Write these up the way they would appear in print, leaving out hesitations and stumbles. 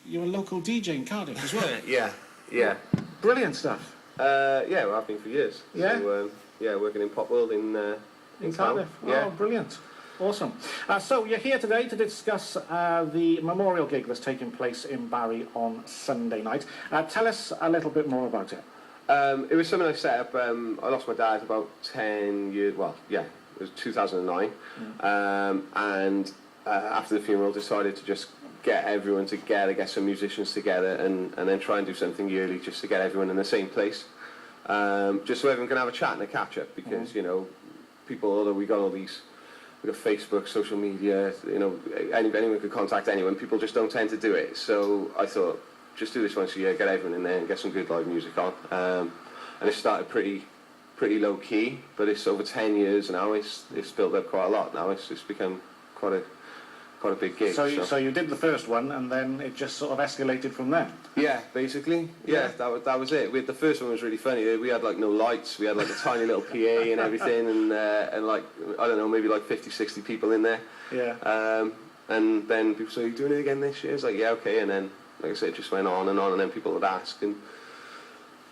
you're a local DJ in Cardiff as well. Yeah. Brilliant stuff. Yeah, well, I've been for years. Yeah? So, yeah, working in Pop World in Cardiff. Yeah. Oh, brilliant. Awesome. So you're here today to discuss the memorial gig that's taking place in Barry on Sunday night. Tell us a little bit more about it. It was something I set up. I lost my dad about 10 years. Well, yeah, it was 2009. And after the funeral, decided to just get everyone together, get some musicians together, and then try and do something yearly just to get everyone in the same place, just so everyone can have a chat and a catch up. Because you know, people, although we got Facebook, social media, you know, anyone could contact anyone. People just don't tend to do it. So I thought, just do this once a year, get everyone in there and get some good live music on. And it started pretty low key, but it's over 10 years now. It's built up quite a lot now. It's become quite a big gig. So you did the first one, and then it just sort of escalated from there. Yeah, basically. Yeah, that was it. The first one was really funny. We had like no lights. We had like a tiny little PA and everything, and like, I don't know, maybe like 50, 60 people in there. Yeah. And then people say, "Are you doing it again this year?" It's like, yeah, okay. And then, like I said, it just went on, and then people would ask, and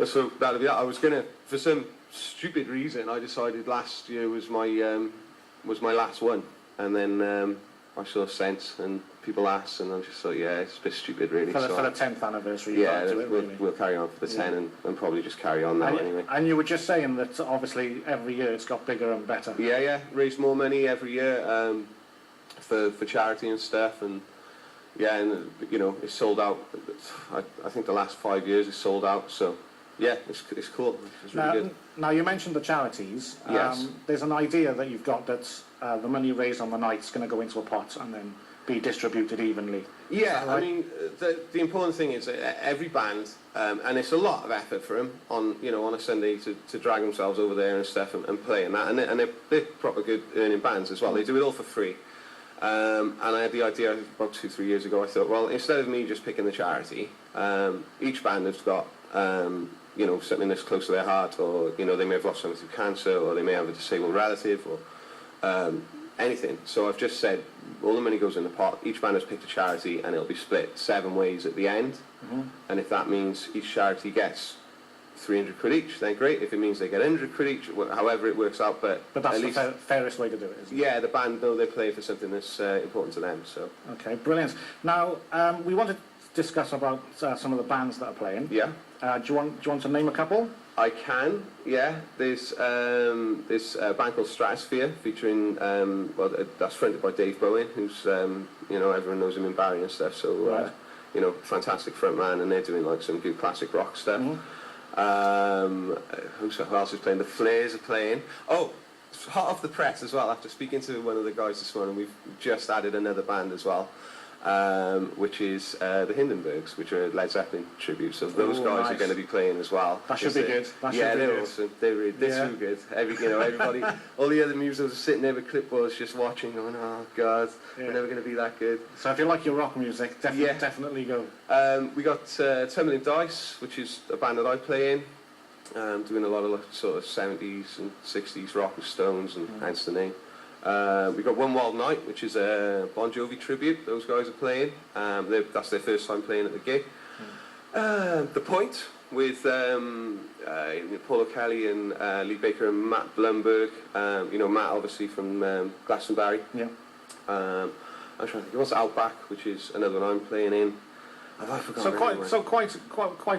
so that'll be that. I was gonna, for some stupid reason, I decided last year was my last one, and then I saw Sense, and people asked, and I just thought, yeah, it's a bit stupid, really. For the 10th anniversary. Yeah, we'll carry on for the 10 and probably just carry on now anyway. And you were just saying that obviously every year it's got bigger and better. Yeah, raise more money every year for charity and stuff, and yeah, and you know, it's sold out. I think the last 5 years it's sold out, so yeah, it's cool. It's really good. Now you mentioned the charities. Yes. There's an idea that you've got that the money raised on the night is going to go into a pot and then be distributed evenly. Yeah, right? I mean, the important thing is that every band, and it's a lot of effort for them on a Sunday to drag themselves over there and stuff and play and that, and they're proper good earning bands as well. They do it all for free. And I had the idea about 2-3 years ago. I thought, well, instead of me just picking the charity, each band has got something that's close to their heart, or they may have lost someone through cancer, or they may have a disabled relative, or anything. So I've just said all the money goes in the pot. Each band has picked a charity, and it'll be split 7 ways at the end. And if that means each charity gets 300 quid each, then great. If it means they get 100 quid each, however it works out, but that's at least the fairest way to do it, isn't it? Yeah, the band know they're playing for something that's important to them. So okay, brilliant. Now we want to discuss about some of the bands that are playing. yeah. Do you want to name a couple? I can, yeah. There's a band called Stratosphere featuring, that's fronted by Dave Bowen, who's, everyone knows him in Barry and stuff, so, right. Fantastic front man, and they're doing like some good classic rock stuff. Who else is playing? The Flares are playing. Oh, hot off the press as well, after speaking to one of the guys this morning, we've just added another band as well. Which is the Hindenburgs, which are a Led Zeppelin tribute. So those guys are going to be playing as well. That should be good. They're awesome. They're too good. Everybody, all the other musicians are sitting there with clipboards just watching, going, "Oh God, we're never going to be that good." So if you like your rock music, definitely go. We got Tumbling Dice, which is a band that I play in, doing a lot of sort of 70s and 60s rock with Stones, and hence the name. We got One Wild Night, which is a Bon Jovi tribute. Those guys are playing. That's their first time playing at the gig. The Point with Paul O'Kelly and Lee Baker and Matt Blumberg. Matt obviously from Glastonbury. Yeah. I'm trying to think. What's Outback, which is another one I'm playing in. Have I forgotten? So quite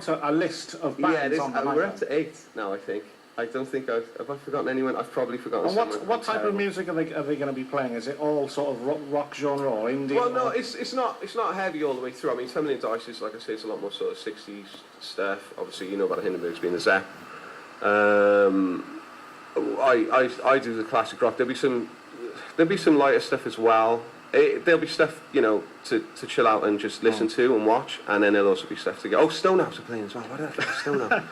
a list of bands. Yeah, on the we're night. up to 8 now, I think. I don't think have I forgotten anyone? I've probably forgotten someone. What type of music are they going to be playing? Is it all sort of rock genre or indie? Well, no, it's not heavy all the way through. I mean, Tumbling Dice is, like I say, it's a lot more sort of 60s stuff. Obviously, you know about the Hindenburgs being the Zepp. I do the classic rock. There'll be some lighter stuff as well. There'll be stuff, to chill out and just listen to and watch, and then there'll also be stuff to go. Oh, Stonehouse are playing as well. Why did I forget Stonehouse?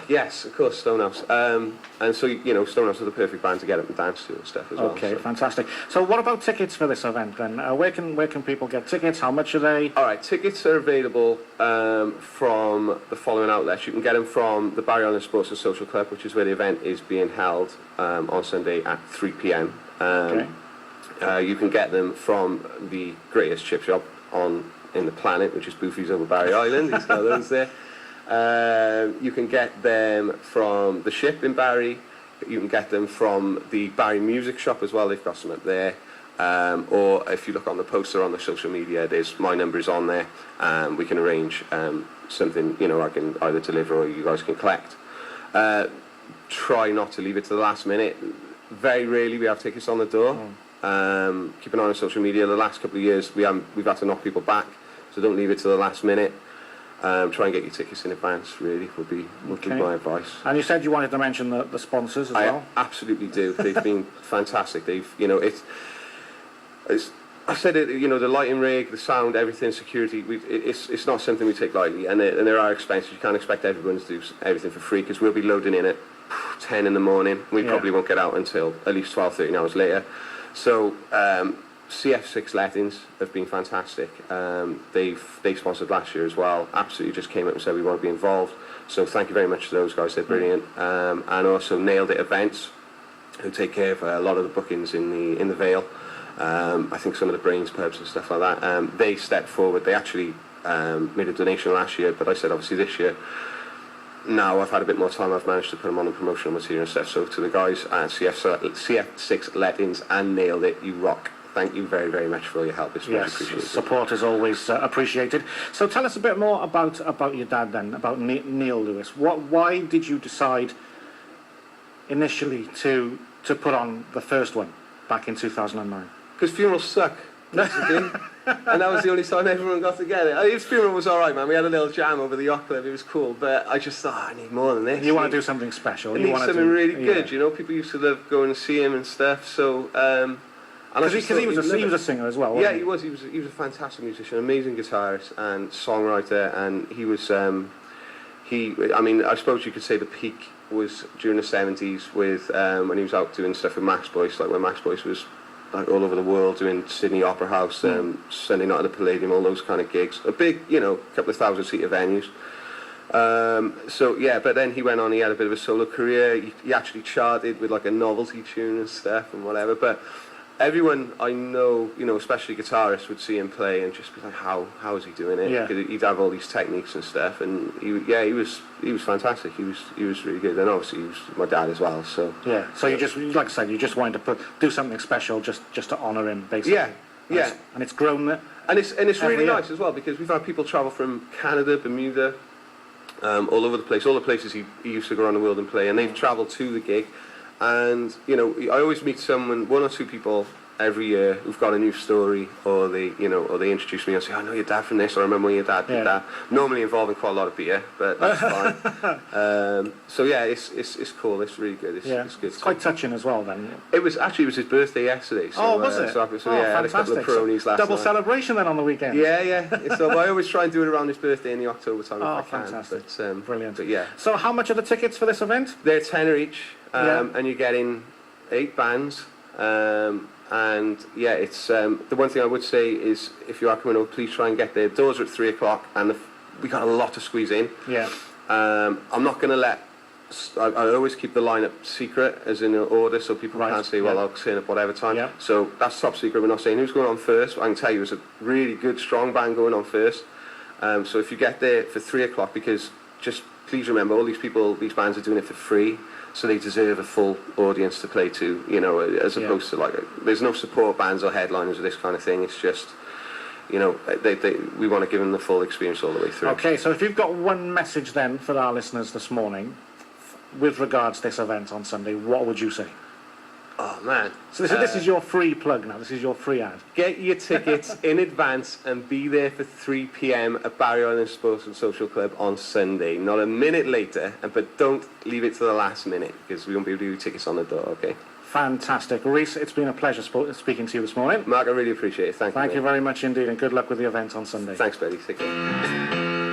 Yes, of course, Stonehouse. And so, Stonehouse are the perfect band to get up and dance to and stuff as well. Okay, fantastic. So what about tickets for this event then? Where can people get tickets? How much are they? All right, tickets are available from the following outlets. You can get them from the Barry Island Sports and Social Club, which is where the event is being held on Sunday at 3 p.m. Okay. You can get them from the Greatest Chip Shop on in the planet, which is Boofies over Barry Island. He's got those there. You can get them from the Ship in Barry. You can get them from the Barry Music Shop as well. They've got some up there. Or if you look on the poster on the social media, my number is on there. We can arrange something, I can either deliver or you guys can collect. Try not to leave it to the last minute. Very rarely we have tickets on the door. Keep an eye on social media. The last couple of years we've had to knock people back, so don't leave it to the last minute. Try and get your tickets in advance, really, would be my advice. And you said you wanted to mention the sponsors as well? I absolutely do. They've been fantastic. I said it, the lighting rig, the sound, everything, security, it's not something we take lightly, and there are expenses. You can't expect everyone to do everything for free, because we'll be loading in at 10 in the morning. We probably won't get out until at least 12, 13 hours later. So CF6 Lettings have been fantastic. They sponsored last year as well. Absolutely just came up and said we want to be involved. So thank you very much to those guys. They're brilliant. And also Nailed It Events, who take care of a lot of the bookings in the Vale. I think some of the Brains pubs and stuff like that. They stepped forward. They actually made a donation last year, but I said obviously this year, now I've had a bit more time, I've managed to put them on the promotional material and stuff. So to the guys at CF6 Lettings and Nailed It, you rock. Thank you very, very much for all your help. It's much appreciated. Support is always appreciated. So tell us a bit more about your dad then, about Neil Lewis. Why did you decide initially to put on the first one back in 2009? Because funerals suck, basically. And that was the only time everyone got together. His funeral was all right, man. We had a little jam over the yacht club. It was cool, but I just thought, I need more than this. You want to do something special. I need something really good, People used to love going to see him and stuff, so... Because he was a singer as well, wasn't he? He was a fantastic musician, amazing guitarist and songwriter, and he was... I suppose you could say the peak was during the 70s with when he was out doing stuff with Max Boyce, like when Max Boyce was like all over the world doing Sydney Opera House, Sunday Night at the Palladium, all those kind of gigs. A big, couple of 1,000-seater venues. But then he went on, he had a bit of a solo career. He actually charted with like a novelty tune and stuff and whatever. But everyone I know, especially guitarists, would see him play and just be like, how is he doing it? Yeah. Because he'd have all these techniques and stuff, and he was fantastic. He was really good, and obviously he was my dad as well. So yeah. So you just, like I said, you just wanted to do something special just to honour him, basically. Yeah. And it's grown. And it's really nice as well, because we've had people travel from Canada, Bermuda, all over the place, all the places he used to go around the world and play, and they've travelled to the gig. And I always meet one or two people every year who've got a new story, or they introduce me and say, I know your dad from this, or I remember when your dad did that. Normally involving quite a lot of beer, but that's fine. It's cool. It's really good. It's good. It's quite touching as well. Then it was his birthday yesterday. So, was it? I had a couple of Peronis last Double night. celebration then on the weekend. Yeah. So I always try and do it around his birthday in the October time if I can. Fantastic! But, brilliant. But yeah. So how much are the tickets for this event? They're £10 each, and you're getting 8 bands. It's the one thing I would say is if you are coming over, please try and get there. Doors are at 3 o'clock, and we got a lot to squeeze in. Yeah. I'm not going to let. I always keep the lineup secret, as in order, so people can't say, well, I'll turn up whatever time. Yeah. So that's top secret. We're not saying who's going on first. I can tell you there's a really good, strong band going on first. So if you get there for 3 o'clock, because just please remember, all these bands are doing it for free. So they deserve a full audience to play to, as opposed to there's no support bands or headliners or this kind of thing. It's just, we want to give them the full experience all the way through. Okay, so if you've got one message then for our listeners this morning, with regards to this event on Sunday, what would you say? Oh man! So this is your free plug now. This is your free ad. Get your tickets in advance and be there for 3 p.m. at Barry Island Sports and Social Club on Sunday. Not a minute later, but don't leave it to the last minute, because we won't be able to do tickets on the door. Okay. Fantastic, Rhys. It's been a pleasure speaking to you this morning. Mark, I really appreciate it. Thank you. Thank you very much indeed, and good luck with the event on Sunday. Thanks, buddy. Take care.